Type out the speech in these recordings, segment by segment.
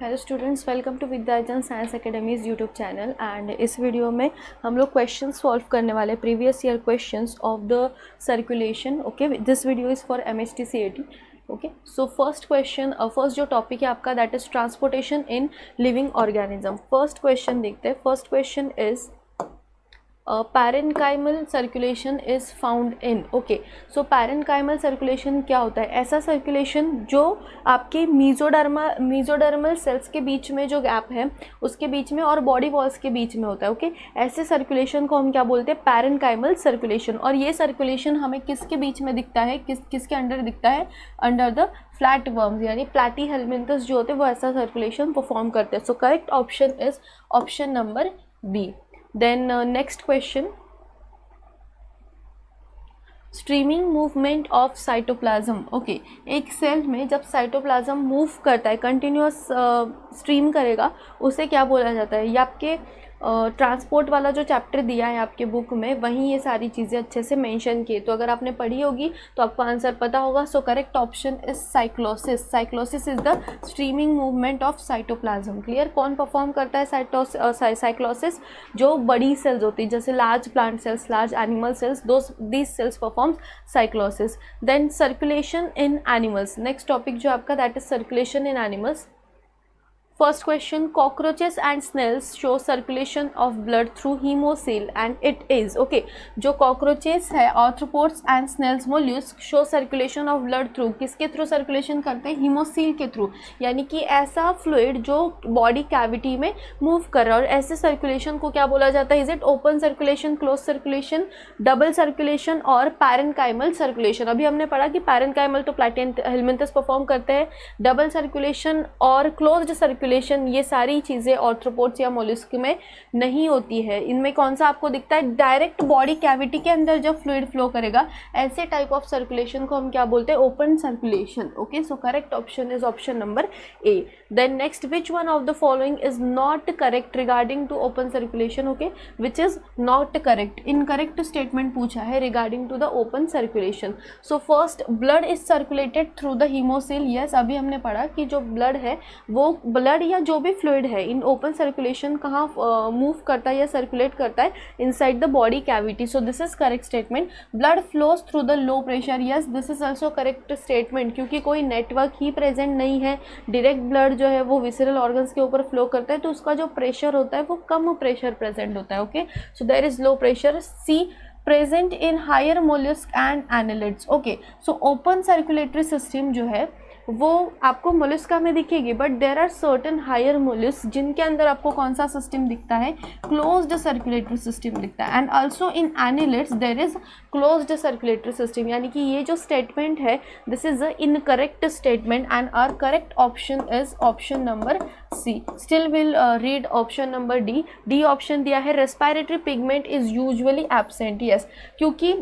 Hello students, welcome to Vidyarjan science academy's YouTube channel. And इस video में हम लोग क्वेश्चन सॉल्व करने वाले previous year questions of the circulation. Okay, this video is for MHT CAT। Okay, so first question, first जो topic है आपका that is transportation in living organism. First question देखते हैं। First question is parenchymal circulation is found in. Okay, so parenchymal circulation क्या होता है? ऐसा circulation जो आपके मीजोडर्मल सेल्स के बीच में जो गैप है उसके बीच में और बॉडी वॉल्स के बीच में होता है। ओके, ऐसे सर्कुलेशन को हम क्या बोलते हैं? Parenchymal circulation. और ये सर्कुलेशन हमें किसके बीच में दिखता है, किसके अंडर दिखता है? अंडर द फ्लैट वर्म्स, यानी प्लैटीहेलमिन्थस जो होते हैं वो ऐसा सर्कुलेशन परफॉर्म करते हैं। So correct option is option number B. Then next question, streaming movement of cytoplasm. Okay, एक सेल में जब साइटोप्लाज्म मूव करता है, कंटिन्यूअस स्ट्रीम करेगा, उसे क्या बोला जाता है? ये आपके ट्रांसपोर्ट वाला जो चैप्टर दिया है आपके बुक में, वहीं ये सारी चीज़ें अच्छे से मेंशन किए। तो अगर आपने पढ़ी होगी तो आपको आंसर पता होगा। So correct option is cyclosis. Cyclosis is the streaming movement of cytoplasm. Clear? कौन परफॉर्म करता है साइक्लोसिस? जो बड़ी सेल्स होती है, जैसे large plant cells, large animal cells, these cells perform cyclosis. Then circulation in animals. Next topic जो आपका that is circulation in animals. First question, cockroaches and snails show circulation of blood through hemocoel and it is okay। जो cockroaches है, arthropods and snails mollusks show circulation of blood through, किसके through circulation करते हैं? Haemocoel के through, यानी कि ऐसा fluid जो बॉडी कैविटी में मूव कर रहा है। और ऐसे सर्कुलेशन को क्या बोला जाता है? Is it open circulation, close circulation, double circulation और पैरेन्काइमल सर्कुलेशन? अभी हमने पढ़ा कि पैरेन्काइमल तो प्लैटीहेलमिन्थस परफॉर्म करते हैं, डबल सर्कुलेशन और क्लोज्ड सर्कुलेशन ये सारी चीज़ें ऑर्थ्रोपोड्स या मोलस्क में नहीं होती है। इनमें कौन सा आपको दिखता है? डायरेक्ट बॉडी कैविटी के अंदर जब फ्लूइड फ्लो करेगा, ऐसे टाइप ऑफ सर्कुलेशन को हम क्या बोलते हैं? Open circulation. Okay, so correct option is option number A. Then next, which one of the following is not correct regarding to open circulation? Okay, which is not correct, incorrect statement पूछा है regarding to the open circulation. So first, blood is circulated through the haemocoel. Yes, अभी हमने पढ़ा कि जो blood है वो blood या जो भी फ्लूइड है इन ओपन सर्कुलेशन कहाँ मूव करता है या सर्कुलेट करता है? Inside the body cavity. So this is correct statement. Blood flows through the low pressure. Yes, this is also correct statement, क्योंकि कोई नेटवर्क ही प्रेजेंट नहीं है। डायरेक्ट ब्लड जो है वो विसरल ऑर्गन्स के ऊपर फ्लो करता है, तो उसका जो प्रेशर होता है वो कम प्रेशर प्रेजेंट होता है। Okay, so there is low pressure. C, present in higher mollusc and annelids. Okay, so open circulatory system जो है वो आपको मोलस्का में दिखेगी, but there are certain higher mollusc जिनके अंदर आपको कौन सा सिस्टम दिखता है? क्लोज्ड सर्कुलेटरी सिस्टम दिखता है। And also in annelids there is closed circulatory system, यानी कि ये जो स्टेटमेंट है this is a incorrect statement and our correct option is option number C. Still will read option number D. D option दिया है respiratory pigment is usually absent. Yes, क्योंकि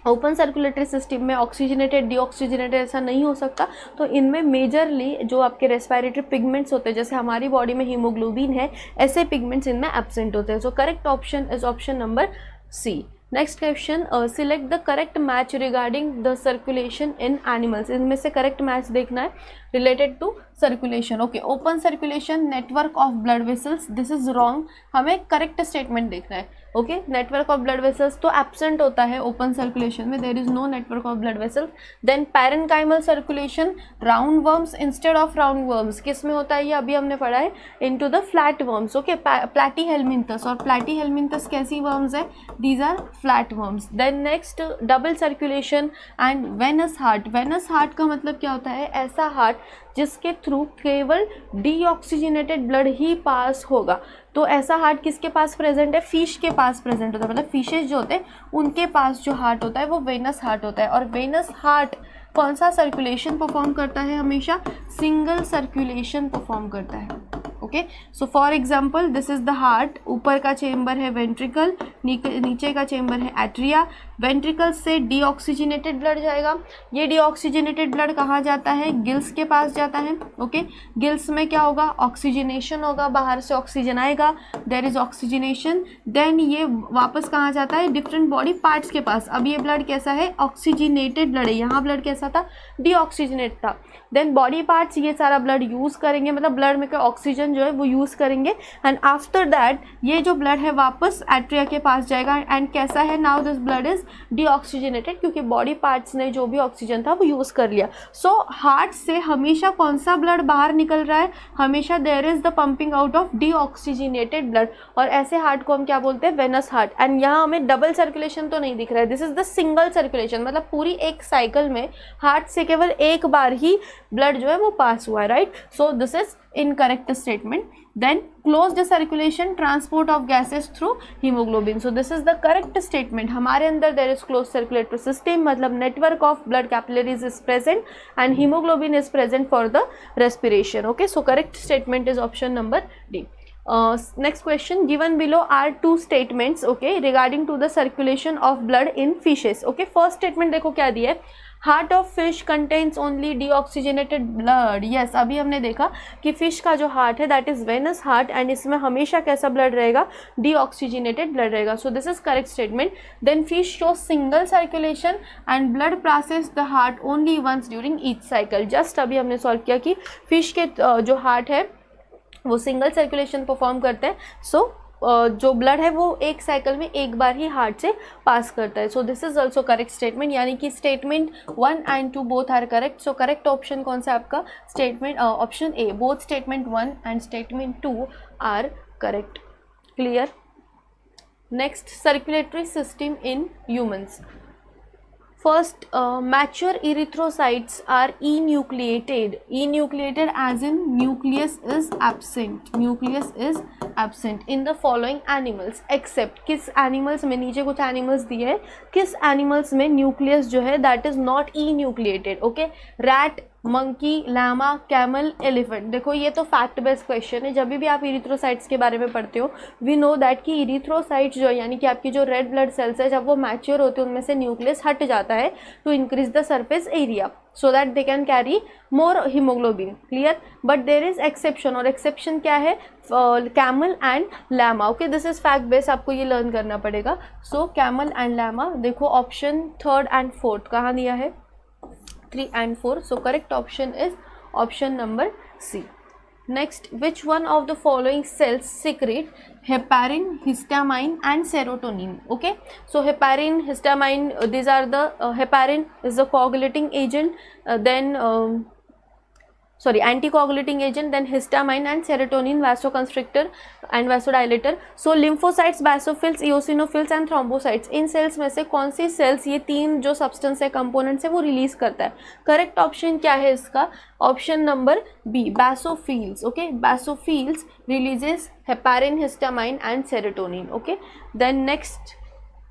open circulatory system में oxygenated deoxygenated ऐसा नहीं हो सकता, तो इनमें मेजरली जो आपके रेस्पिरेटरी पिगमेंट्स होते हैं, जैसे हमारी बॉडी में हीमोग्लोबिन है, ऐसे पिगमेंट्स इनमें एब्सेंट होते हैं। So correct option is option number C. Next question, select the correct match regarding the circulation in animals. इनमें से करेक्ट मैच देखना है related to circulation. Okay, open circulation, network of blood vessels, this is wrong, हमें correct statement देखना है। Okay, network of blood vessels तो absent होता है ओपन सर्कुलेशन में, there is no network of blood vessels. Then parenchymal circulation, round worms instead of round worms, किस में होता है? ये अभी हमने पढ़ा है, into the flat worms. Okay, platyhelminthes, और प्लैटीहेलमिन्थस कैसी वर्म्स है? These are flat worms. Then next, double circulation and venous heart. Venous heart का मतलब क्या होता है? ऐसा हार्ट जिसके थ्रू केवल डीऑक्सीजनेटेड ब्लड ही पास होगा। तो ऐसा हार्ट किसके पास प्रेजेंट है? फिश के पास प्रेजेंट होता है, मतलब फिशेज जो होते हैं उनके पास जो हार्ट होता है वो वेनस हार्ट होता है। और वेनस हार्ट कौन सा सर्कुलेशन परफॉर्म करता है? हमेशा सिंगल सर्कुलेशन परफॉर्म करता है। Okay, so for example this is the heart, ऊपर का चेम्बर है वेंट्रिकल, नीचे का चेम्बर है एट्रिया, वेंट्रिकल से डीऑक्सीजनेटेड ब्लड जाएगा। ये डीऑक्सीजनेटेड ब्लड कहाँ जाता है, गिल्स के पास जाता है। ओके, गिल्स में क्या होगा, ऑक्सीजनेशन होगा, बाहर से ऑक्सीजन आएगा, देयर इज ऑक्सीजनेशन। देन ये वापस कहाँ जाता है, डिफरेंट बॉडी पार्ट्स के पास। अब ये ब्लड कैसा है, ऑक्सीजनेटेड ब्लड है, यहाँ ब्लड कैसा था, डीऑक्सीजनेट था। देन बॉडी पार्ट्स ये सारा ब्लड यूज़ करेंगे, मतलब ब्लड में का ऑक्सीजन जो है वो यूज़ करेंगे। एंड आफ्टर दैट ये जो ब्लड है वापस एट्रिया के पास जाएगा। एंड कैसा है, now this blood is deoxygenated, क्योंकि बॉडी पार्ट्स ने जो भी ऑक्सीजन था वो यूज़ कर लिया। सो हार्ट से हमेशा कौन सा ब्लड बाहर निकल रहा है, हमेशा there is the pumping out of deoxygenated blood. और ऐसे हार्ट को हम क्या बोलते हैं, वेनस हार्ट। एंड यहाँ हमें डबल सर्कुलेशन तो नहीं दिख रहा है, this is the single circulation, मतलब पूरी एक साइकिल में हार्ट से केवल एक बार ही ब्लड जो है वो पास हुआ है, right. So this is incorrect statement. Then closed circulation, transport of gases through hemoglobin. So this is the correct statement. हमारे अंदर there is closed circulatory system, मतलब network of blood capillaries is present and hemoglobin is present for the respiration. Okay, so correct statement is option number D. Next question, given below are two statements, okay, regarding to the circulation of blood in fishes. Okay, first statement देखो क्या दिया है, heart of fish contains only deoxygenated blood. Yes, अभी हमने देखा कि fish का जो हार्ट है that is venous heart and इसमें हमेशा कैसा ब्लड रहेगा, डीऑक्सीजनेटेड ब्लड रहेगा। So this is correct statement. Then fish show single circulation and blood passes the heart only once during each cycle. Just अभी हमने सॉल्व किया कि फिश के जो हार्ट है वो सिंगल सर्कुलेशन परफॉर्म करते हैं। सो जो ब्लड है वो एक साइकिल में एक बार ही हार्ट से पास करता है। So this is also correct statement, यानी कि statement 1 and 2 both are correct. So correct option कौन सा आपका, statement option A, both statement 1 and statement 2 are correct. Clear. Next, circulatory system in humans. First, mature erythrocytes are enucleated. Enucleated as in nucleus is absent. Nucleus is absent in the following animals except, किस animals में, नीचे कुछ animals दिए हैं, किस animals में nucleus जो है that is not enucleated. Okay, rat, monkey, llama, camel, elephant. देखो ये तो फैक्ट बेस्ड क्वेश्चन है, जब भी आप इरिथ्रोसाइट्स के बारे में पढ़ते हो वी नो दैट कि इरिथ्रोसाइट्स जो यानी कि आपकी जो रेड ब्लड सेल्स है जब वो मैच्योर होते हैं उनमें से न्यूक्लियस हट जाता है to increase the surface area so that they can carry more haemoglobin. Clear. But there is exception, और एक्सेप्शन क्या है, camel and llama. Okay, this is fact based, आपको ये लर्न करना पड़ेगा। सो कैमल एंड लामा, देखो ऑप्शन 3rd and 4th कहाँ दिया है, 3 and 4. So correct option is option number C. Next, which one of the following cells secrete heparin, histamine and serotonin? Okay, so heparin, histamine, these are the heparin is the coagulating agent, then anticoagulating agent, then histamine and serotonin vasoconstrictor and vasodilator. So lymphocytes, basophils, eosinophils and thrombocytes, इन cells में से कौन सी sales ये तीन जो substance है, components है, वो रिलीज करता है? करेक्ट ऑप्शन क्या है इसका, option number B, basophils. Okay, basophils releases heparin, histamine and serotonin. Okay, then next,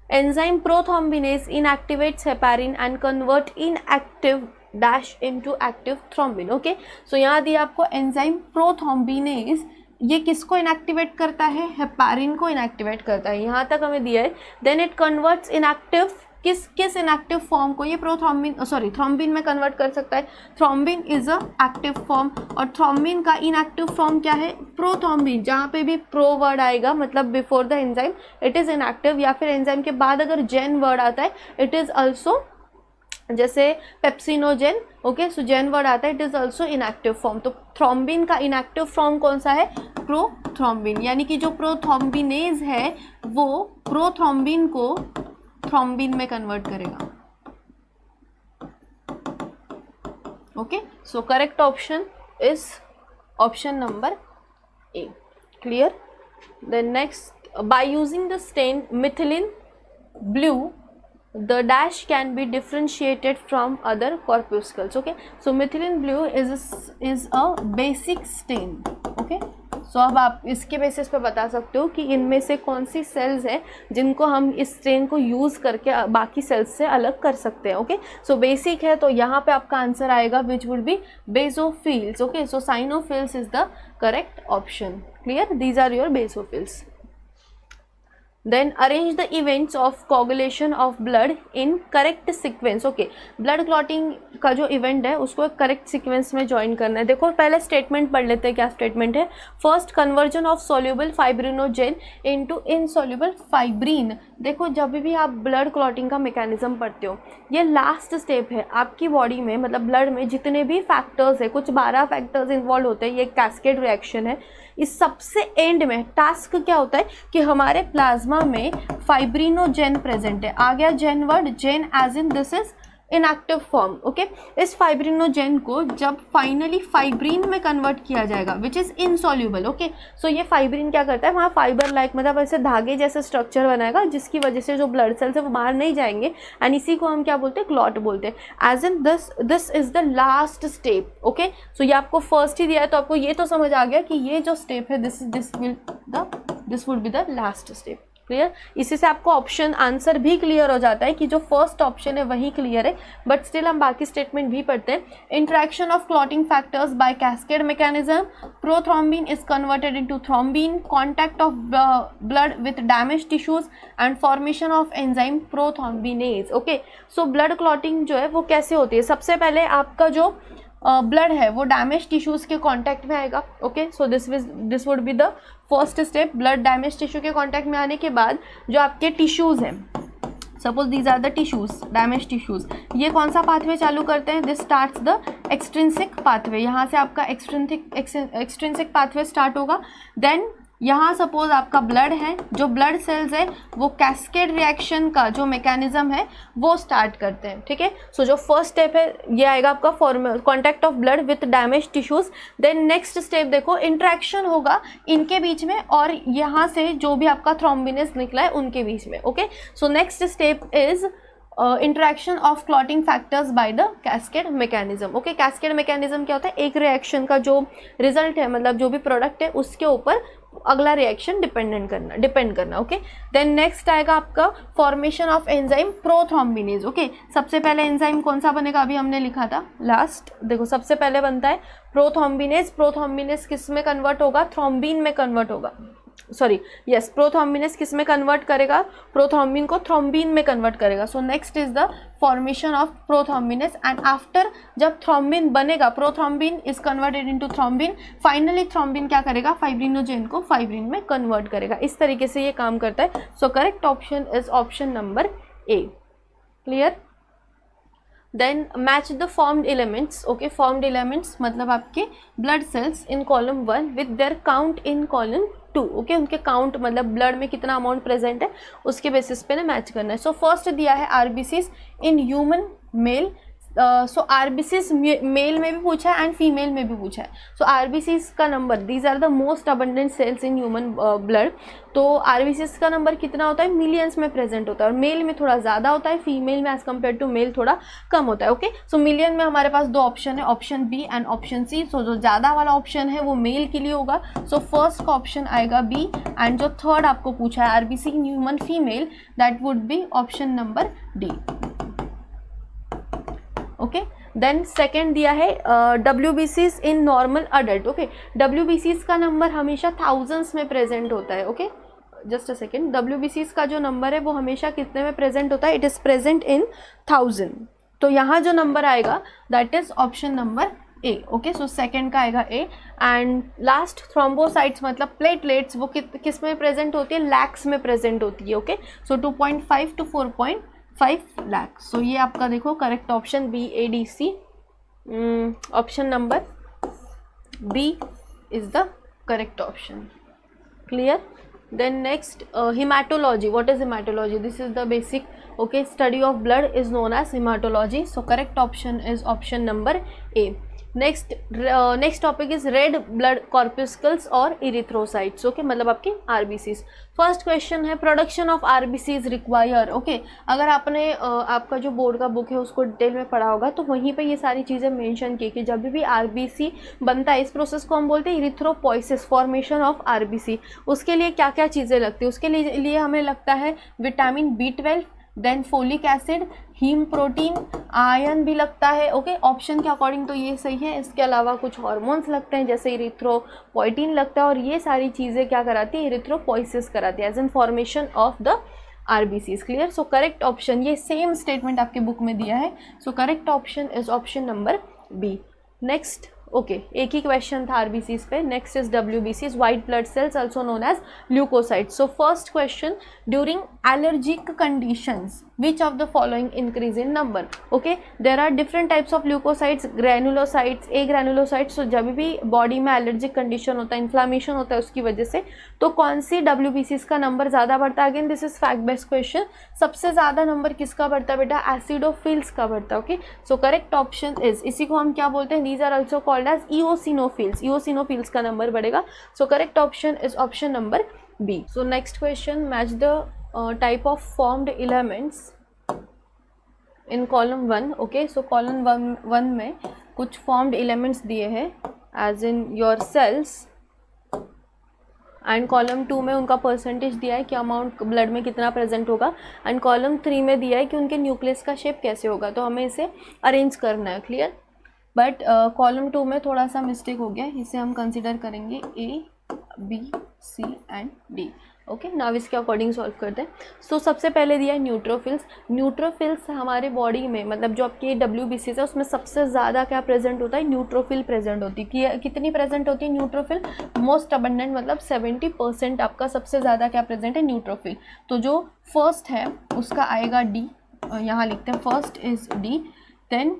enzyme prothrombinase inactivates heparin and convert inactive dash into active thrombin. Okay, so यहाँ दिया आपको एंजाइम प्रोथ्रोम्बिनेज, ये किसको inactivate करता है, हेपारिन को inactivate करता है, यहाँ तक हमें दिया है। देन इट कन्वर्ट्स इनएक्टिव, किस इनएक्टिव फॉर्म को ये थ्रोम्बिन में कन्वर्ट कर सकता है। Thrombin is a active form, और थ्रोम्बिन का इनएक्टिव फॉर्म क्या है, प्रोथ्रोम्बिन। जहाँ पे भी प्रो वर्ड आएगा मतलब before the enzyme it is inactive, या फिर एंजाइम के बाद अगर जेन वर्ड आता है इट इज ऑल्सो, जैसे पेप्सिनोजेन। ओके, सो जेन वर्ड आता है it is also inactive form. तो थ्रोम्बिन का इनएक्टिव फॉर्म कौन सा है, प्रोथ्रोम्बिन, यानी कि जो प्रोथ्रोम्बिनेज है वो प्रोथ्रोम्बिन को थ्रोम्बिन में कन्वर्ट करेगा। Okay, so correct option is option number A. Clear. Then next, by using the stain methylene blue the dash can be differentiated from other corpuscles. Okay, so methylene blue is a basic stain. Okay, so अब आप इसके basis पे बता सकते हो कि इनमें से कौन सी सेल्स है जिनको हम इस स्टेन को यूज़ करके बाकी सेल्स से अलग कर सकते हैं। ओके, सो बेसिक है तो यहाँ पे आपका आंसर आएगा which would be basophils. Okay, so cyanophils is the correct option. Clear, these are your basophils. Then arrange the events of coagulation of blood in correct sequence. Okay, blood clotting का जो event है उसको एक correct sequence में join करना है। देखो पहले स्टेटमेंट पढ़ लेते हैं, क्या स्टेटमेंट है। First, conversion of soluble fibrinogen into insoluble fibrin. देखो जब भी आप ब्लड क्लॉटिंग का मैकेनिज्म पढ़ते हो, ये लास्ट स्टेप है आपकी बॉडी में, मतलब ब्लड में जितने भी फैक्टर्स है, कुछ 12 फैक्टर्स इन्वॉल्व होते हैं, ये कैस्केड रिएक्शन है। इस सबसे एंड में टास्क क्या होता है कि हमारे प्लाज्मा में फाइब्रिनोजेन प्रेजेंट है। आ गया gen word, gen as in this is inactive form. Okay, इस फाइब्रिनोजेन को जब फाइनली फाइब्रिन में कन्वर्ट किया जाएगा which is insoluble. Okay, so ये फाइब्रिन क्या करता है, वहाँ फाइबर लाइक मतलब ऐसे धागे जैसे स्ट्रक्चर बनाएगा जिसकी वजह से जो ब्लड सेल्स है वो बाहर नहीं जाएंगे, एंड इसी को हम क्या बोलते हैं, क्लॉट बोलते हैं। As in this is the last step. Okay, so ये आपको फर्स्ट ही दिया है तो आपको ये तो समझ आ गया कि ये जो स्टेप है this would be the last step. Clear, इसी से आपको ऑप्शन आंसर भी क्लियर हो जाता है कि जो फर्स्ट ऑप्शन है वही क्लियर है, बट स्टिल हम बाकी स्टेटमेंट भी पढ़ते हैं। Interaction of clotting factors bye cascade mechanism, prothrombin is converted into thrombin, contact of blood with damage tissues and formation of enzyme prothrombinase. Okay, so blood clotting जो है वो कैसे होती है, सबसे पहले आपका जो ब्लड है वो डैमेज टिश्यूज़ के कांटेक्ट में आएगा। Okay, so this would be the first step. Blood damage tissue के कांटेक्ट में आने के बाद जो आपके टिश्यूज़ हैं, suppose these are the tissues, damage tissues, ये कौन सा पाथवे चालू करते हैं, this starts the extrinsic pathway. यहाँ से आपका एक्सट्रिंसिक पाथवे स्टार्ट होगा। देन यहाँ सपोज आपका ब्लड है, जो ब्लड सेल्स है वो कैस्केड रिएक्शन का जो मैकेनिज्म है वो स्टार्ट करते हैं। ठीक है, सो जो फर्स्ट स्टेप है ये आएगा आपका contact of blood with damage tissues. Then next step देखो, इंट्रैक्शन होगा इनके बीच में और यहाँ से जो भी आपका थ्रोम्बिनेस निकला है उनके बीच में। Okay, so next step is interaction of clotting factors by the cascade mechanism. Okay, cascade mechanism क्या होता है, एक रिएक्शन का जो रिजल्ट है, मतलब जो भी प्रोडक्ट है उसके ऊपर अगला रिएक्शन डिपेंड करना। ओके, देन नेक्स्ट आएगा आपका formation of enzyme prothrombinase. Okay, सबसे पहले एंजाइम कौन सा बनेगा, अभी हमने लिखा था लास्ट, देखो सबसे पहले बनता है प्रोथ्रोम्बिनेज। प्रोथ्रोम्बिनेज किस में कन्वर्ट होगा, थ्रोम्बिन में कन्वर्ट होगा, सॉरी यस, प्रोथ्रोम्बिनेज किस में कन्वर्ट करेगा, प्रोथ्रोम्बिन को थ्रोम्बिन में कन्वर्ट करेगा। So next is the formation of prothrombinase and after जब थ्रोम्बिन बनेगा, prothrombin is converted into thrombin, finally thrombin क्या करेगा, फाइब्रिनोजेन को फाइब्रिन में कन्वर्ट करेगा। इस तरीके से ये काम करता है। So correct option is option number A. Clear, then match the formed elements. Okay, formed elements मतलब आपके blood cells in column 1 with their count in column 2। Okay, उनके काउंट मतलब ब्लड में कितना अमाउंट प्रेजेंट है उसके बेसिस पे ना मैच करना है। सो फर्स्ट दिया है RBCs in human male. So RBCs male में भी पूछा है एंड फीमेल में भी पूछा है। सो आरबीसीज का number, these are the most abundant cells in human blood. तो आरबीसीज का नंबर कितना होता है, मिलियंस में प्रेजेंट होता है, और मेल में थोड़ा ज़्यादा होता है, फीमेल में एज कम्पेयर टू मेल थोड़ा कम होता है। ओके, सो मिलियन में हमारे पास दो ऑप्शन है, option B and option C. So जो ज़्यादा वाला ऑप्शन है वो मेल के लिए होगा, सो फर्स्ट का ऑप्शन आएगा बी, एंड जो थर्ड आपको पूछा है RBC in human female, that would be option number D. Okay, then second दिया है WBCs in normal adult. Okay, WBCs का नंबर हमेशा थाउजेंड्स में प्रेजेंट होता है। Okay, just a second, WBCs का जो नंबर है वो हमेशा कितने में प्रेजेंट होता है, इट इज़ प्रेजेंट इन 1000। तो यहाँ जो नंबर आएगा that is option number A. Okay, so second का आएगा ए। एंड लास्ट थ्रोम्बोसाइट्स मतलब प्लेटलेट्स, वो किस में प्रेजेंट होती है, लैक्स में प्रेजेंट होती है। Okay, so 2.5 to 4.5 lakh. So ये आपका देखो correct option B A D C, option number B is the correct option. Clear, then next hematology. What is hematology? This is the basic, okay, study of blood is known as hematology. So correct option is option number A. Next topic is red blood corpuscles और erythrocytes. Okay, मतलब आपके RBCs. First question है production of RBCs require. Okay, अगर आपने आपका जो board का book है उसको डिटेल में पढ़ा होगा तो वहीं पे ये सारी चीज़ें मेंशन की कि जब भी आरबीसी बनता है इस प्रोसेस को हम बोलते हैं इरिथ्रोपोइसिस, फॉर्मेशन ऑफ आरबीसी। उसके लिए क्या क्या चीज़ें लगती है, उसके लिए हमें लगता है vitamin B12, then folic acid, haem protein, iron भी लगता है, ओके ऑप्शन के अकॉर्डिंग तो ये सही है। इसके अलावा कुछ हार्मोन्स लगते हैं जैसे इरिथ्रोपोइटिन लगता है, और ये सारी चीज़ें क्या कराती है, इरिथ्रोपोइसिस कराती है as in formation of the RBCs. Clear. So correct option, ये सेम स्टेटमेंट आपके बुक में दिया है। So correct option is option number B. Next, okay एक ही क्वेश्चन था आरबीसीज पे। नेक्स्ट इज डब्ल्यूबीसीज, white blood cells also known as leukocytes. So first question, during allergic conditions which of the following increase in number? okay there are different types of leukocytes, granulocytes, agranulocytes। so जब भी body में allergic condition होता है, inflammation होता है उसकी वजह से, तो कौन सी डब्ल्यूबीसीज का नंबर ज़्यादा बढ़ता है? Again this is fact based question. सबसे ज़्यादा नंबर किसका बढ़ता है बेटा? एसिडोफिल्स का बढ़ता है। Okay so correct option is, इसी को हम क्या बोलते हैं, these are also called as eosinophils. Eosinophils का नंबर बढ़ेगा। So correct option is option number B. So next question, match the type of formed elements in column 1। okay so column 1 में कुछ formed elements दिए हैं as in your cells, and column 2 में उनका percentage दिया है कि अमाउंट ब्लड में कितना प्रेजेंट होगा, एंड कॉलम 3 में दिया है कि उनके न्यूक्लियस का शेप कैसे होगा। तो हमें इसे अरेंज करना है। क्लियर। बट कॉलम 2 में थोड़ा सा मिस्टेक हो गया, इसे हम कंसिडर करेंगे A B C and D. Okay now इसके अकॉर्डिंग सॉल्व करते हैं। सो सबसे पहले दिया है न्यूट्रोफिल्स। न्यूट्रोफिल्स हमारे बॉडी में, मतलब जो आपकी डब्ल्यूबीसीज है उसमें सबसे ज़्यादा क्या प्रेजेंट होता है? न्यूट्रोफिल प्रेजेंट होती है। कितनी प्रेजेंट होती है न्यूट्रोफिल? मोस्ट अबंडेंट, मतलब 70% आपका सबसे ज़्यादा क्या प्रेजेंट है? न्यूट्रोफिल। तो जो फर्स्ट है उसका आएगा डी, यहाँ लिखते हैं first is D. Then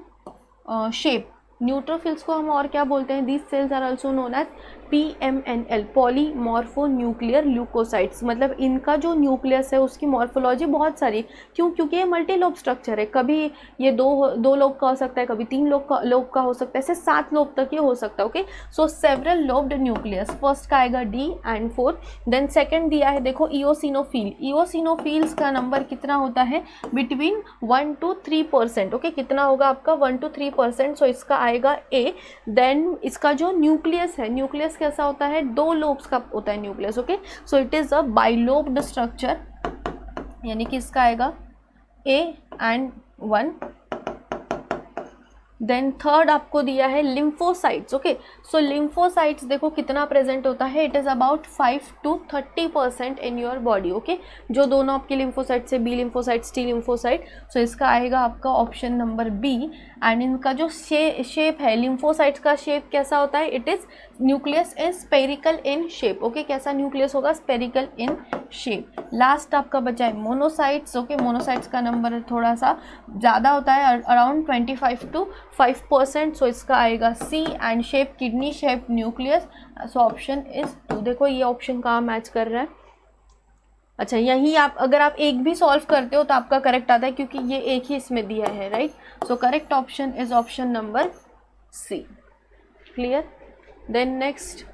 shape, neutrophils को हम और क्या बोलते हैं? These cells are also known as PMNL, polymorphonuclear leucocytes. मतलब इनका जो न्यूक्लियस है उसकी मॉर्फोलॉजी बहुत सारी, क्यों? क्योंकि ये मल्टी लोब स्ट्रक्चर है। कभी ये दो लोब का हो सकता है, कभी 3 लोब का हो सकता है, ऐसे 7 लोब तक ये हो सकता है। ओके सो सेवरल लोब्ड न्यूक्लियस, फर्स्ट का आएगा डी एंड 4। देन सेकेंड दिया है देखो इओसिनोफिल। इओसिनोफिल्स का नंबर कितना होता है? Between 1 to 3%। ओके कितना होगा आपका? 1 to 3%। सो इसका आएगा ए। देन इसका जो न्यूक्लियस है, न्यूक्लियस कैसा होता है? 2 लोब्स का होता है nucleus. Okay so it is a bilobed structure, यानी कि इसका आएगा ए एंड 1। देन थर्ड आपको दिया है लिम्फोसाइट्स। ओके सो लिम्फोसाइट्स देखो कितना प्रेजेंट होता है? It is about 5 to 30% in your body. Okay जो दोनों आपके लिम्फोसाइट्स है, बी लिम्फोसाइट्स, टी लिम्फोसाइट। सो इसका आएगा आपका ऑप्शन नंबर बी। एंड इनका जो शेप है, लिम्फोसाइट्स का शेप कैसा होता है? It is nucleus is spherical in shape. Okay कैसा न्यूक्लियस होगा? Spherical in shape. लास्ट आपका बचा है मोनोसाइट्स। ओके मोनोसाइट्स का नंबर थोड़ा सा ज़्यादा होता है, अराउंड 25 to 5%। सो इसका आएगा C and shape kidney shape nucleus. So option is 2। देखो ये ऑप्शन कहाँ मैच कर रहा है? अच्छा यहीं आप अगर आप एक भी सॉल्व करते हो तो आपका करेक्ट आता है, क्योंकि ये एक ही इसमें दिया है, right. So correct option is option number C. Clear. Then next,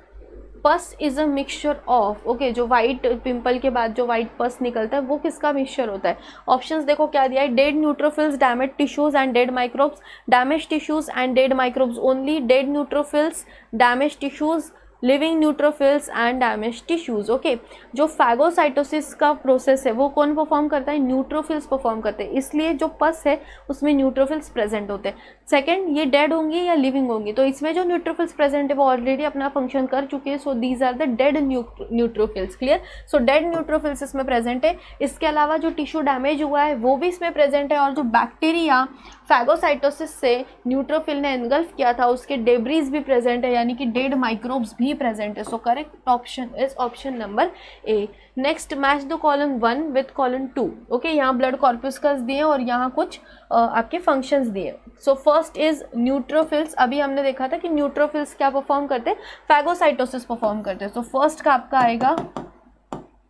pus is a mixture of. Okay जो वाइट पिंपल के बाद जो वाइट पस निकलता है वो किसका मिक्सचर होता है? ऑप्शंस देखो क्या दिया है? Dead neutrophils, damage tissues and dead microbes, damage tissues and dead microbes only, dead neutrophils, damage tissues, living neutrophils and damage tissues. Okay जो फैगोसाइटोसिस का प्रोसेस है वो कौन परफॉर्म करता है? न्यूट्रोफिल्स परफॉर्म करते हैं, इसलिए जो पस है उसमें न्यूट्रोफिल्स प्रेजेंट होते हैं। सेकंड, ये डेड होंगी या लिविंग होंगी? तो इसमें जो न्यूट्रोफिल्स प्रेजेंट है वो ऑलरेडी अपना फंक्शन कर चुके हैं। So these are the dead neutrophils. Clear. So dead neutrophils इसमें प्रेजेंट है। इसके अलावा जो टिश्यू डैमेज हुआ है वो भी इसमें प्रेजेंट है, और जो बैक्टीरिया फैगोसाइटोसिस से न्यूट्रोफिल ने एनगल्फ किया था उसके डेब्रीज भी प्रेजेंट है, यानी कि डेड माइक्रोब्स भी प्रेजेंट है। So correct option is option number A. Next, match the column 1 with column 2। Okay यहाँ ब्लड कॉर्पस्कल्स दिए और यहाँ कुछ आपके फंक्शंस दिए। So first is neutrophils. अभी हमने देखा था कि न्यूट्रोफिल्स क्या परफॉर्म करते हैं? फैगोसाइटोसिस परफॉर्म करते हैं। सो फर्स्ट का आपका आएगा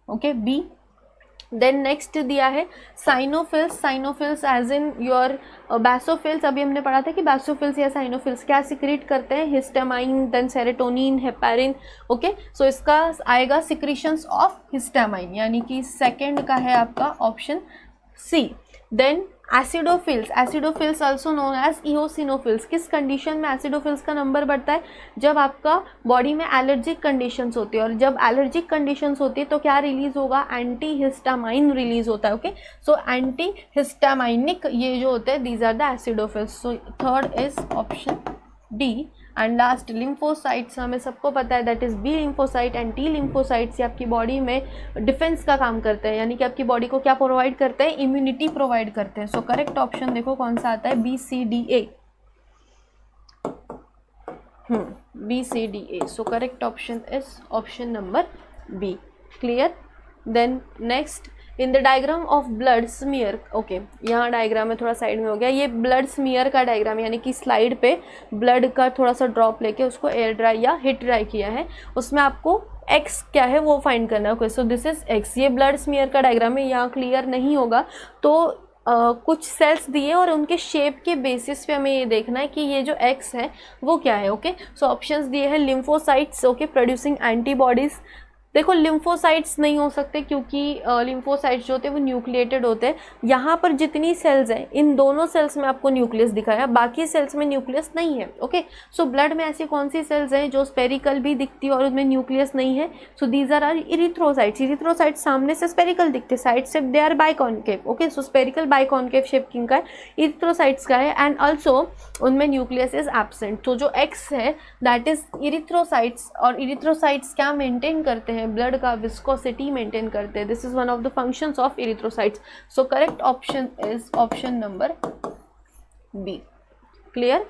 ओके बी। देन नेक्स्ट दिया है साइनोफिल्स। साइनोफिल्स एज इन योर बैसोफिल्स। अभी हमने पढ़ा था कि बैसोफिल्स या साइनोफिल्स क्या सिक्रीट करते हैं? Histamine, then serotonin, heparin. Okay so इसका आएगा सिक्रीशंस ऑफ हिस्टामाइन, यानी कि सेकंड का है आपका option C. Then acidophils also known as eosinophils. किस कंडीशन में एसिडोफिल्स का नंबर बढ़ता है? जब आपका बॉडी में एलर्जिक कंडीशंस होती है, और जब एलर्जिक कंडीशंस होती है तो क्या रिलीज होगा? एंटी हिस्टामाइन रिलीज होता है। ओके, सो एंटी हिस्टामाइनिक ये जो होते हैं, these are the acidophils. So third is option D. And last lymphocytes, हमें सबको पता है that is B lymphocyte and T lymphocytes. ये आपकी बॉडी में डिफेंस का काम करते हैं, यानी कि आपकी बॉडी को क्या प्रोवाइड करते हैं? इम्यूनिटी प्रोवाइड करते हैं। सो करेक्ट ऑप्शन देखो कौन सा आता है? B C D A. B C D A. So correct option is option number B. Clear? Then next, in the diagram of blood smear. Okay, यहाँ डायग्राम में थोड़ा साइड में हो गया, ये ब्लड स्मीयर का डायग्राम, यानी कि स्लाइड पे ब्लड का थोड़ा सा ड्रॉप लेके उसको एयर ड्राई या हिट ड्राई किया है, उसमें आपको एक्स क्या है वो फाइंड करना है। Okay, so this is x. ये ब्लड स्मीयर का डायग्राम है, यहाँ क्लियर नहीं होगा तो कुछ सेल्स दिए और उनके शेप के बेसिस पे हमें ये देखना है कि ये जो एक्स है वो क्या है। ओके, सो ऑप्शंस दिए हैं लिम्फोसाइट्स, ओके, प्रोड्यूसिंग एंटीबॉडीज। देखो लिम्फोसाइट्स नहीं हो सकते क्योंकि लिम्फोसाइट्स जो होते हैं वो न्यूक्लिएटेड होते हैं। यहाँ पर जितनी सेल्स हैं इन दोनों सेल्स में आपको न्यूक्लियस दिखाया, बाकी सेल्स में न्यूक्लियस नहीं है। ओके, सो ब्लड में ऐसी कौन सी सेल्स हैं जो स्पेरिकल भी दिखती है और उसमें न्यूक्लियस नहीं है? So these are erythrocytes. Erythrocytes सामने से स्पेरिकल दिखते, साइड से they are biconcave. Okay, so spherical biconcave shape किनका है? इरिथ्रोसाइट्स का है। एंड ऑल्सो उनमें न्यूक्लियस इज एब्सेंट। तो जो एक्स है दैट इज इरिथ्रोसाइट्स, और इरिथ्रोसाइट्स क्या मेंटेन करते हैं? ब्लड का विस्कोसिटी मेंटेन करते हैं। This is one of the functions of erythrocytes. So correct option is option number B. Clear?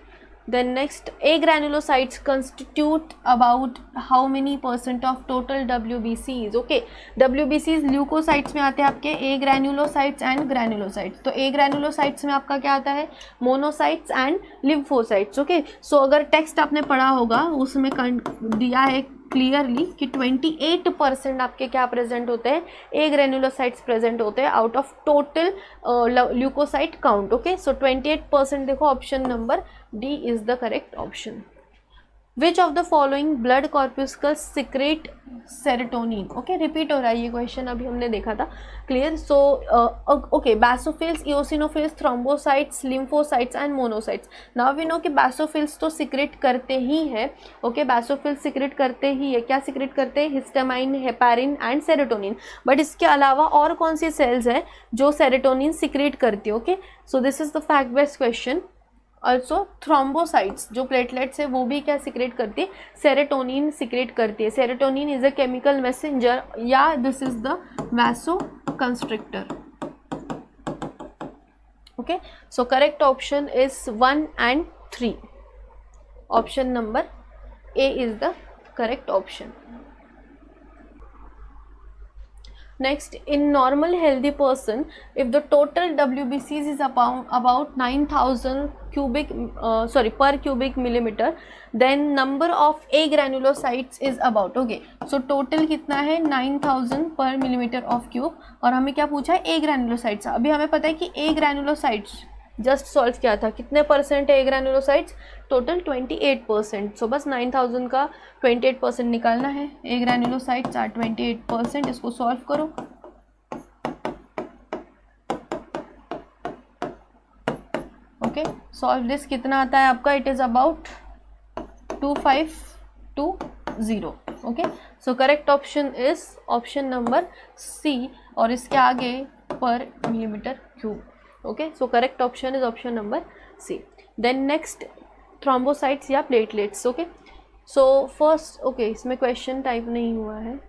Then next, A granulocytes constitute about how many % of total WBCs? Okay, WBCs leucocytes में आते हैं आपके A granulocytes and granulocytes। तो A granulocytes में आपका क्या आता है? Monocytes and lymphocytes. ओके, सो अगर टेक्स्ट आपने पढ़ा होगा उसमें दिया है क्लियरली कि 28% आपके क्या प्रेजेंट होते हैं? ए ग्रेनुलोसाइट्स प्रेजेंट होते हैं out of total leukocyte count. Okay, so 28% देखो, option number D is the correct option. Which of the following blood corpuscles secrete serotonin? Okay, repeat हो रहा है ये क्वेश्चन, अभी हमने देखा था। Clear? So okay, basophils, eosinophils, thrombocytes, lymphocytes and monocytes. Now we know कि बैसोफिल्स तो सिक्रेट करते ही हैं। ओके, बैसोफिल्स सिक्रेट करते ही है। क्या सिक्रेट करते हैं? Histamine, heparin and serotonin. But इसके अलावा और कौन सी सेल्स हैं जो सेरोटोनिन सिक्रेट करती है? Okay, so this is the fact based question. Also thrombocytes जो प्लेटलेट्स है वो भी क्या सिक्रेट करती है? सेरोटोनिन सिक्रेट करती है। Serotonin is a chemical messenger, या this is the vasoconstrictor. Okay, so correct option is 1 and 3। Option number A is the correct option. Next, in normal healthy person, if the total WBCs is about 9,000 per cubic millimeter, then number of A granulocytes is about, okay, so total कितना है? 9,000 per millimeter of cube। और हमें क्या पूछा है? A granulocytes। अभी हमें पता है कि A granulocytes जस्ट सॉल्व किया था, कितने परसेंट है ए ग्रैनुलोसाइट्स? टोटल 28%। सो बस 9,000 का 28% निकालना है। ए ग्रैनुलोसाइट्स आर 28%, इसको सॉल्व करो। ओके, सॉल्व दिस, कितना आता है आपका? It is about 2520। Okay, so correct option is option number C, और इसके आगे per millimetre cube. Okay, so correct option is option number C. Then next, thrombocytes या platelets. Okay, so first, okay, इसमें question type नहीं हुआ है।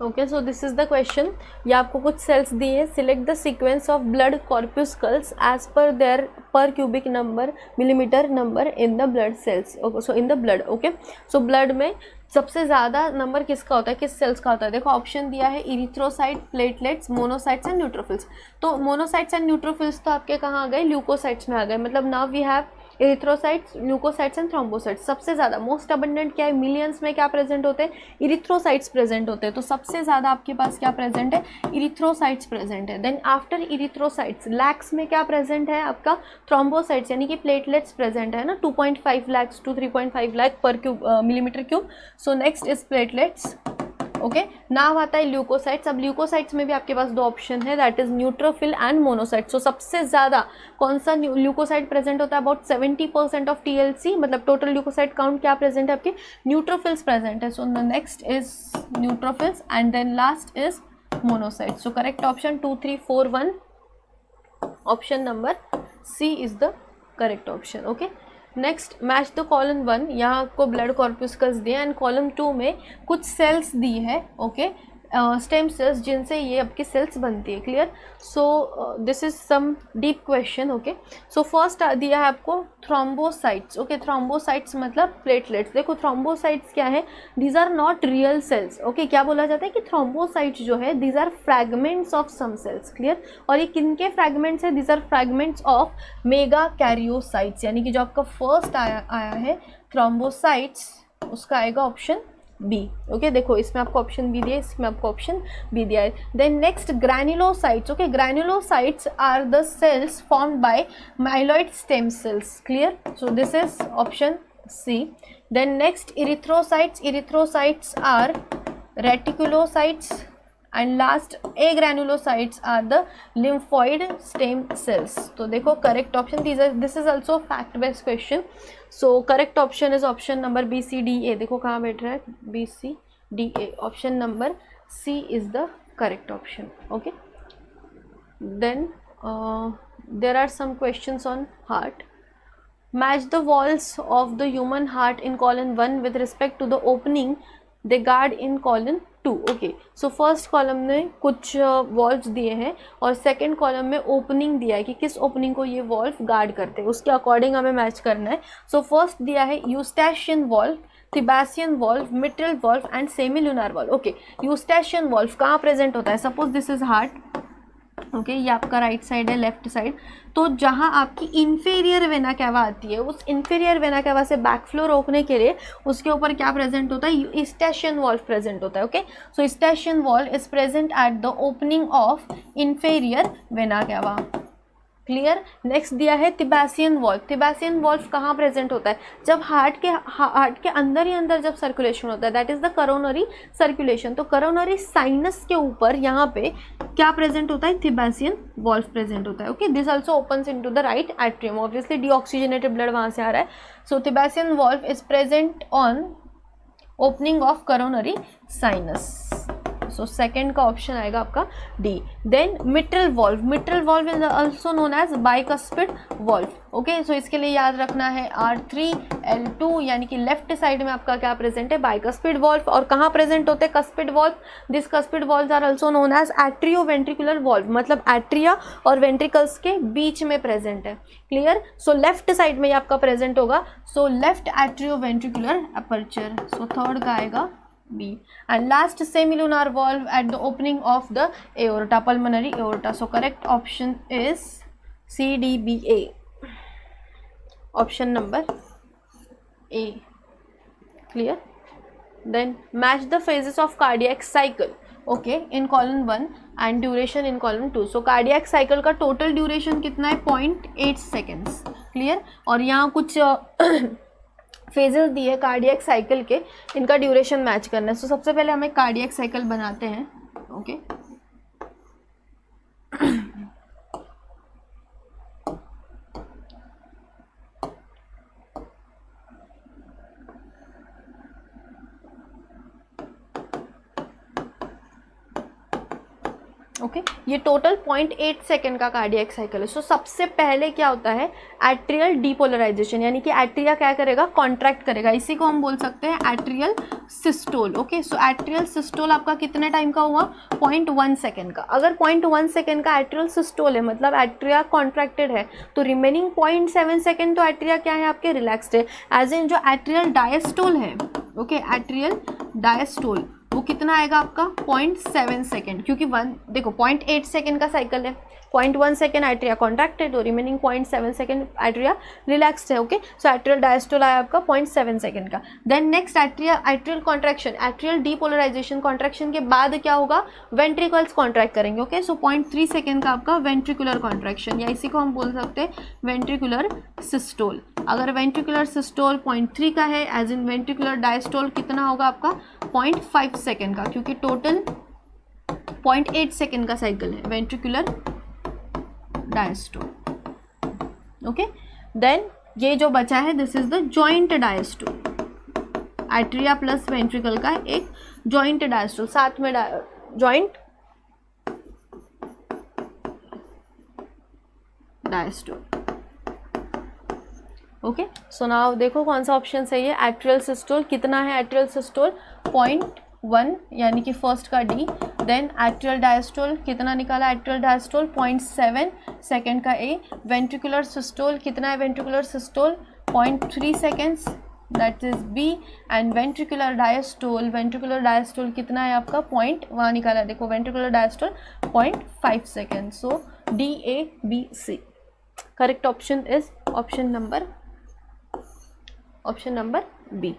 Okay, so this is the question. ये आपको कुछ सेल्स दिए हैं। Select the sequence of blood corpuscles as per their per cubic number millimetre number in the blood cells. So in the blood. Okay, so blood में सबसे ज़्यादा number किसका होता है? किस सेल्स का होता है? देखो ऑप्शन दिया है erythrocyte, platelets, monocytes and neutrophils. तो मोनोसाइट्स एंड न्यूट्रोफिल्स तो आपके कहाँ आ गए? ल्यूकोसाइट्स में आ गए। मतलब now we have erythrocytes, leucocytes and thrombocytes. सबसे ज़्यादा मोस्ट अबंडेंट क्या है? मिलियंस में क्या प्रेजेंट होते हैं? इरिथ्रोसाइट्स प्रेजेंट होते हैं। तो सबसे ज़्यादा आपके पास क्या प्रेजेंट है? इरिथ्रोसाइट्स प्रेजेंट है। देन आफ्टर इरिथ्रोसाइट्स लैक्स में क्या प्रेजेंट है आपका? थ्रोम्बोसाइट्स, यानी कि प्लेटलेट्स प्रेजेंट है ना, 2.5 lakhs to 3.5 lakh पर cube millimetre cube. So next is platelets. Okay. Now आता है ल्यूकोसाइट्स। अब ल्यूकोसाइट्स में भी आपके पास दो ऑप्शन है, that is neutrophil and monocyte. So सबसे ज़्यादा कौन सा ल्यूकोसाइट प्रेजेंट होता है? अबाउट 70% ऑफ TLC, मतलब टोटल ल्यूकोसाइट काउंट क्या प्रेजेंट है आपके? न्यूट्रोफिल्स प्रेजेंट है। So the next is neutrophils and then last is monocyte. So correct option 2, 3, 4, 1, option number C is the correct option. Okay, next match the column 1, यहाँ आपको blood कॉर्पस्कल्स दिए and column 2 में कुछ sales दी है, okay, stem cells, जिनसे ये आपकी cells बनती है। Clear? So this is some deep question. Okay, so first दिया है आपको थ्रोम्बोसाइट्स। ओके, थ्रोम्बोसाइट्स मतलब प्लेटलेट्स। देखो थ्रोम्बोसाइट्स क्या है? These are not real cells. Okay, क्या बोला जाता है कि थ्रोम्बोसाइट्स जो है these are fragments of some cells. Clear? और ये किनके फ्रैगमेंट्स है? These are fragments of megakaryocytes, यानी कि जो आपका फर्स्ट आया है थ्रोम्बोसाइट्स, उसका आएगा ऑप्शन बी। ओके, देखो इसमें आपको ऑप्शन बी दिया है, इसमें आपको ऑप्शन बी दिया है। Then next granulocytes. Okay, granulocytes are the cells formed by myeloid stem cells. Clear? So this is option C. Then next erythrocytes. Erythrocytes are reticulocytes and last agranulocytes are the lymphoid stem cells. तो देखो correct option, this is also fact based question. So correct option is option number B C D A. देखो कहाँ बैठ रहा है? B C D A. Option number C is the correct option. Okay, then there are some questions on heart. Match the valves of the human heart in column 1 with respect to the opening they guard in column 2। Okay, so first column में कुछ valves दिए हैं और second column में opening दिया है कि किस ओपनिंग को ये वॉल्व गार्ड करते हैं, उसके अकॉर्डिंग हमें मैच करना है। सो फर्स्ट दिया है Eustachian valve, Thebesian valve, mitral valve and semilunar valve. Okay, Eustachian valve कहाँ प्रेजेंट होता है? Suppose this is heart. Okay, ये आपका राइट साइड है, लेफ्ट साइड। तो जहाँ आपकी इंफीरियर वेना कैवा आती है, उस इंफीरियर वेना कैवा से बैकफ्लो रोकने के लिए उसके ऊपर क्या प्रेजेंट होता है? यूस्टेशियन वॉल्व प्रेजेंट होता है। Okay, so Eustachian valve is present at the opening of inferior vena cava. Clear? Next दिया है थिबासियन वॉल्व। थिबासियन वॉल्व कहाँ प्रेजेंट होता है? जब हार्ट के अंदर ही अंदर जब सर्कुलेशन होता है, that is the coronary circulation. तो करोनरी साइनस के ऊपर यहाँ पे क्या प्रेजेंट होता है? थिबासियन वॉल्व प्रेजेंट होता है। Okay, this also opens into the right atrium, obviously deoxygenated blood वहाँ से आ रहा है। So Thebesian valve is present on opening of coronary sinus. So second का ऑप्शन आएगा आपका D. Then mitral valve. Mitral valve is also known as bicuspid valve. Okay, so इसके लिए याद रखना है R3L2, यानी कि लेफ्ट साइड में आपका क्या प्रेजेंट है? Bicuspid valve. और कहाँ प्रेजेंट होते हैं cuspid valve? This cuspid valve are also known as atrioventricular valve, मतलब एट्रिया और वेंट्रिकल्स के बीच में प्रेजेंट है। क्लियर? सो लेफ्ट साइड में ये आपका प्रेजेंट होगा। So left atrio ventricular aperture. So third का आएगा B. And last semilunar valve at the opening of the aorta, pulmonary aorta. So correct option is C, D, B, A. Option number A. Clear? Then match the phases of cardiac cycle. Okay, in column 1 and duration in column 2. So cardiac cycle का total duration कितना है? 0.8 seconds. Clear? और यहाँ कुछ phases दिए cardiac cycle के, इनका duration match करना है। सो सबसे पहले हम एक कार्डियक साइकिल बनाते हैं। ओके, ओके, ये टोटल 0.8 सेकेंड का कार्डियक साइकिल है। सो सबसे पहले क्या होता है? एट्रियल डीपोलराइजेशन, यानी कि एट्रिया क्या करेगा? कॉन्ट्रैक्ट करेगा। इसी को हम बोल सकते हैं atrial systole. Okay, so atrial systole आपका कितने टाइम का हुआ? 0.1 सेकेंड का। अगर 0.1 सेकेंड का एट्रियल सिस्टोल है, मतलब एट्रिया कॉन्ट्रैक्टेड है, तो रिमेनिंग 0.7 सेकेंड तो एट्रिया क्या है आपके? रिलैक्स्ड है। एज इन जो एट्रियल डायस्टोल है, ओके, एट्रियल डायस्टोल वो कितना आएगा आपका? 0.7 सेकेंड, क्योंकि देखो 0.8 सेकेंड का साइकिल है, 0.1 सेकेंड एट्रिया कॉन्ट्रैक्टेड और रिमेनिंग 0.7 सेकेंड एट्रिया रिलैक्स्ड है। ओके, सो एट्रियल डायस्टोल आया आपका 0.7 सेकेंड का। Then next atrial contraction, atrial depolarization, contraction के बाद क्या होगा? वेंट्रिकल्स कॉन्ट्रैक्ट करेंगे। ओके, सो 0.3 सेकेंड का आपका वेंट्रिकुलर कॉन्ट्रैक्शन, या इसी को हम बोल सकते हैं वेंट्रिकुलर सिस्टोल। अगर वेंट्रिकुलर सिस्टोल 0.3 का है, एज इन वेंट्रिकुलर डायस्टोल कितना होगा आपका? 0.5 सेकेंड का, क्योंकि टोटल 0.8 सेकेंड का साइकिल है वेंट्रिकुलर डायस्टोल। ओके, देन ये जो बचा है this is the joint diastole, atria plus ventricle का एक जॉइंट डायस्टोल, साथ में joint diastole. Okay, so now देखो कौन सा ऑप्शन सही है। एट्रियल सिस्टोल कितना है, एट्रियल सिस्टोल 0.1 यानी कि फर्स्ट का डी। देन एट्रियल डायस्टोल कितना निकाला, एट्रियल डायस्टोल 0.7 सेकेंड का ए। वेंट्रिकुलर सिस्टोल कितना है, ventricular systole 0.3 seconds, that is B. And ventricular diastole कितना है आपका, वहाँ निकाला देखो, ventricular diastole 0.5 second. So D A B C, correct option is option number B.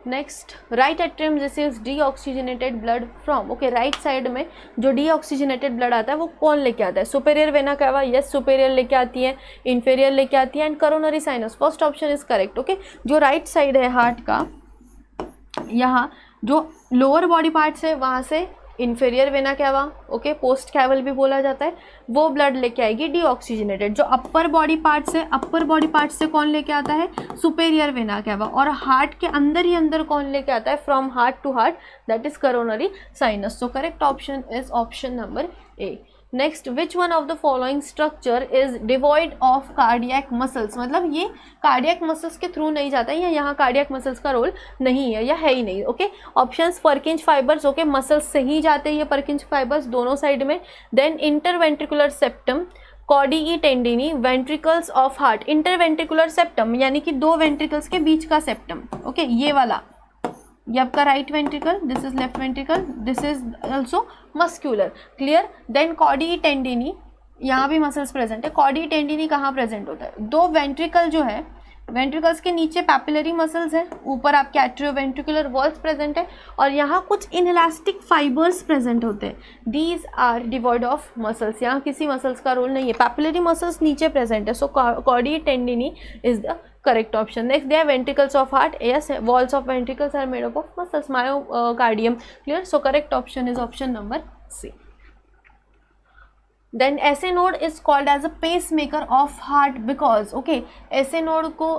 Next, right atrium receives deoxygenated blood from. Okay, right side में जो deoxygenated blood आता है वो कौन लेके आता है, superior vena cava, yes superior लेके आती है, इंफीरियर लेके आती है, and coronary sinus, first option is correct. Okay, जो राइट साइड है हार्ट का, यहाँ जो लोअर बॉडी पार्ट्स है वहाँ से inferior vena cava, okay, post caval भी बोला जाता है, वो ब्लड लेके आएगी डीऑक्सीजनेटेड। जो अपर बॉडी पार्ट्स है, अपर बॉडी पार्ट से कौन लेके आता है, सुपेरियर वेना कैवा। और हार्ट के अंदर ही अंदर कौन लेके आता है, from heart to heart, that is coronary sinus. So correct option is option number A. Next, which one of the following structure is devoid of cardiac muscles, मतलब ये कार्डियक मसल्स के थ्रू नहीं जाता है, या यहाँ कार्डियक मसल्स का role नहीं है या है ही नहीं। Okay, options Purkinje fibres, okay, muscles से ही जाते हैं ये परकिंज फाइबर्स दोनों साइड में। Then interventricular septum, chordae tendineae, ventricles of heart. Interventricular septum यानी कि दो वेंट्रिकल्स के बीच का सेप्टम, ओके, ये वाला, ये आपका right ventricle, this is left ventricle, this is also muscular, clear. Then chordae tendineae, यहाँ भी मसल्स प्रेजेंट है। कॉर्डिई टेंडिनी कहाँ प्रेजेंट होता है, दो वेंट्रिकल जो है, वेंट्रिकल्स के नीचे पैपिलरी मसल्स है, ऊपर आपके एट्रियोवेंट्रिकुलर वॉल्स प्रेजेंट है, और यहाँ कुछ इनइलास्टिक फाइबर्स प्रेजेंट होते हैं, these are devoid of muscles, यहाँ किसी मसल्स का रोल नहीं है, पैपिलरी मसल्स नीचे प्रेजेंट है। So chordae tendineae is the correct option. Next, they are ventricles of heart. Yes, walls of ventricles are made up of muscles, myocardium, clear. So correct option is option number C. Then SA node is called as a pacemaker of heart because, okay, SA node को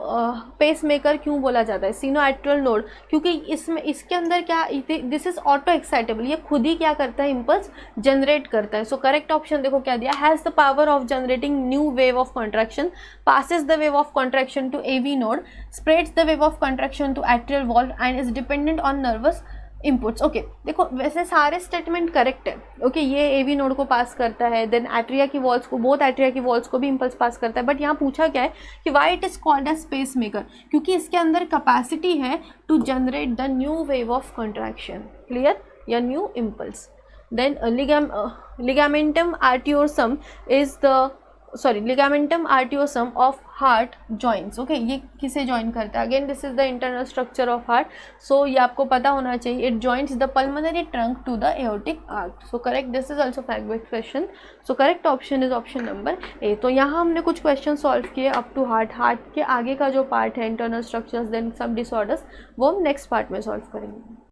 pacemaker क्यों बोला जाता है, sinoatrial node, क्योंकि इसमें इसके अंदर क्या, दिस इज ऑटो एक्साइटेबल, ये खुद ही क्या करता है, इम्पल्स जनरेट करता है। सो करेक्ट ऑप्शन देखो क्या दिया, has the power of generating new wave of contraction, passes the wave of contraction to AV node, spreads the wave of contraction to atrial wall and is dependent on nervous inputs. Okay, देखो वैसे सारे statement correct है। Okay, ये AV node को पास करता है, then atria की walls को, बोथ एट्रिया की वॉल्स को भी इम्पल्स पास करता है। बट यहाँ पूछा क्या है कि why it is called as pacemaker, क्योंकि इसके अंदर कैपेसिटी है to generate the new wave of contraction, clear, या new impulse. Then ligamentum arteriosum is the ligamentum arteriosum of heart joints. Okay, ये किसे जॉइन करता है, again this is the internal structure of heart. So ये आपको पता होना चाहिए, it joints the pulmonary trunk to the aortic art. So correct, this is also fact based question. So correct option is option number ए। तो यहाँ हमने कुछ question solve किए अप टू हार्ट। हार्ट के आगे का जो पार्ट है, इंटरनल स्ट्रक्चर्स, देन सब डिसऑर्डर्स, वो हम नेक्स्ट पार्ट में सॉल्व करेंगे।